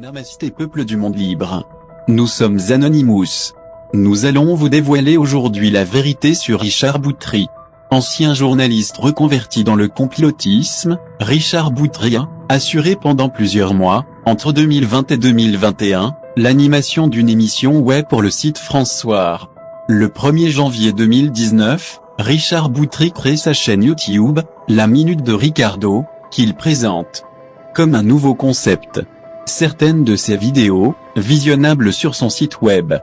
Namasté peuple du monde libre. Nous sommes Anonymous. Nous allons vous dévoiler aujourd'hui la vérité sur Richard Boutry. Ancien journaliste reconverti dans le complotisme, Richard Boutry a assuré pendant plusieurs mois, entre 2020 et 2021, l'animation d'une émission web pour le site France Soir. Le 1er janvier 2019, Richard Boutry crée sa chaîne YouTube, La Minute de Ricardo, qu'il présente comme un nouveau concept. Certaines de ses vidéos, visionnables sur son site web.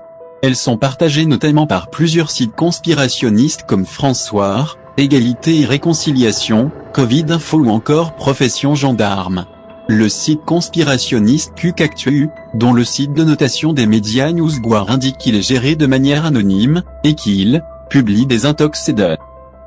Elles sont partagées notamment par plusieurs sites conspirationnistes comme France Soir, Égalité et Réconciliation, Covid Info ou encore Profession Gendarme. Le site conspirationniste QCactu, dont le site de notation des médias Newsguard indique qu'il est géré de manière anonyme, et qu'il publie des intox et de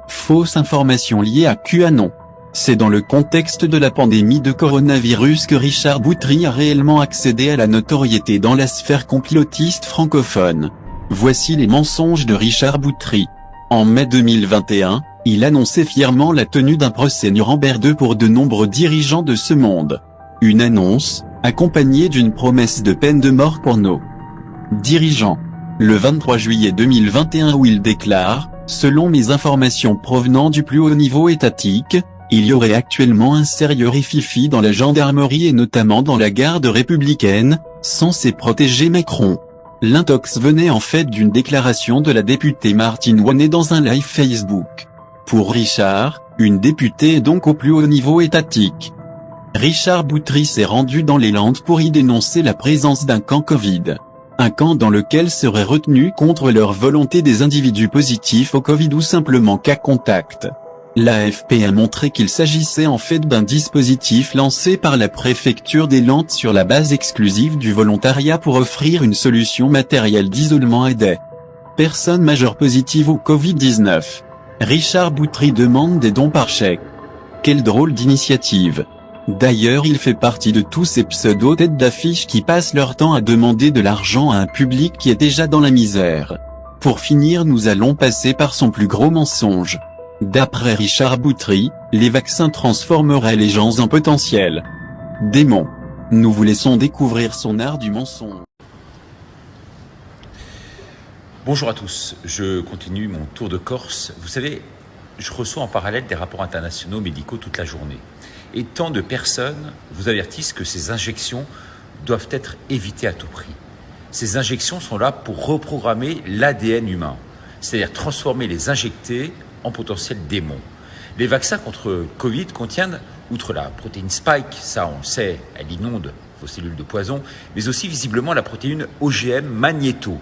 fausses informations liées à QAnon. C'est dans le contexte de la pandémie de coronavirus que Richard Boutry a réellement accédé à la notoriété dans la sphère complotiste francophone. Voici les mensonges de Richard Boutry. En mai 2021, il annonçait fièrement la tenue d'un procès Nuremberg 2 pour de nombreux dirigeants de ce monde. Une annonce, accompagnée d'une promesse de peine de mort pour nos dirigeants. Le 23 juillet 2021 où il déclare, selon mes informations provenant du plus haut niveau étatique, il y aurait actuellement un sérieux rififi dans la gendarmerie et notamment dans la garde républicaine, censée protéger Macron. L'intox venait en fait d'une déclaration de la députée Martine Ouimet dans un live Facebook. Pour Richard, une députée est donc au plus haut niveau étatique. Richard Boutry s'est rendu dans les Landes pour y dénoncer la présence d'un camp Covid. Un camp dans lequel seraient retenus contre leur volonté des individus positifs au Covid ou simplement cas contact. L'AFP a montré qu'il s'agissait en fait d'un dispositif lancé par la préfecture des Landes sur la base exclusive du volontariat pour offrir une solution matérielle d'isolement à des personnes majeures positives au Covid-19. Richard Boutry demande des dons par chèque. Quelle drôle d'initiative. D'ailleurs il fait partie de tous ces pseudo-têtes d'affiche qui passent leur temps à demander de l'argent à un public qui est déjà dans la misère. Pour finir nous allons passer par son plus gros mensonge. D'après Richard Boutry, les vaccins transformeraient les gens en potentiels démons. Nous vous laissons découvrir son art du mensonge. Bonjour à tous, je continue mon tour de Corse. Vous savez, je reçois en parallèle des rapports internationaux médicaux toute la journée. Et tant de personnes vous avertissent que ces injections doivent être évitées à tout prix. Ces injections sont là pour reprogrammer l'ADN humain, c'est-à-dire transformer les injectés en potentiels démons. Les vaccins contre Covid contiennent, outre la protéine Spike, ça on le sait, elle inonde vos cellules de poison, mais aussi visiblement la protéine OGM magnéto,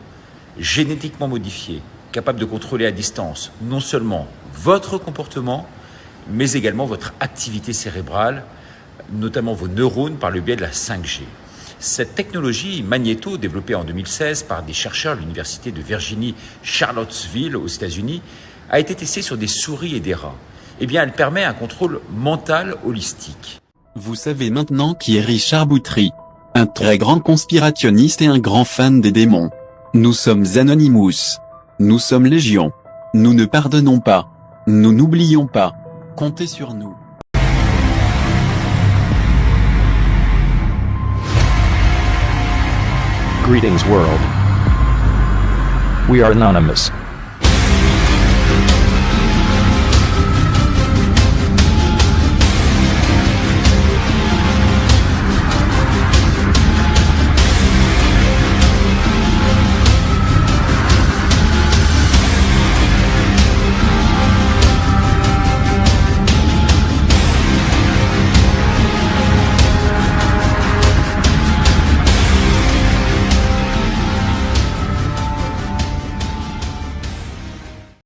génétiquement modifiée, capable de contrôler à distance non seulement votre comportement, mais également votre activité cérébrale, notamment vos neurones par le biais de la 5G. Cette technologie magnéto, développée en 2016 par des chercheurs de l'université de Virginie Charlottesville aux États-Unis, a été testée sur des souris et des rats. Eh bien, elle permet un contrôle mental holistique. Vous savez maintenant qui est Richard Boutry. Un très grand conspirationniste et un grand fan des démons. Nous sommes Anonymous. Nous sommes Légion. Nous ne pardonnons pas. Nous n'oublions pas. Comptez sur nous. Greetings world. We are Anonymous.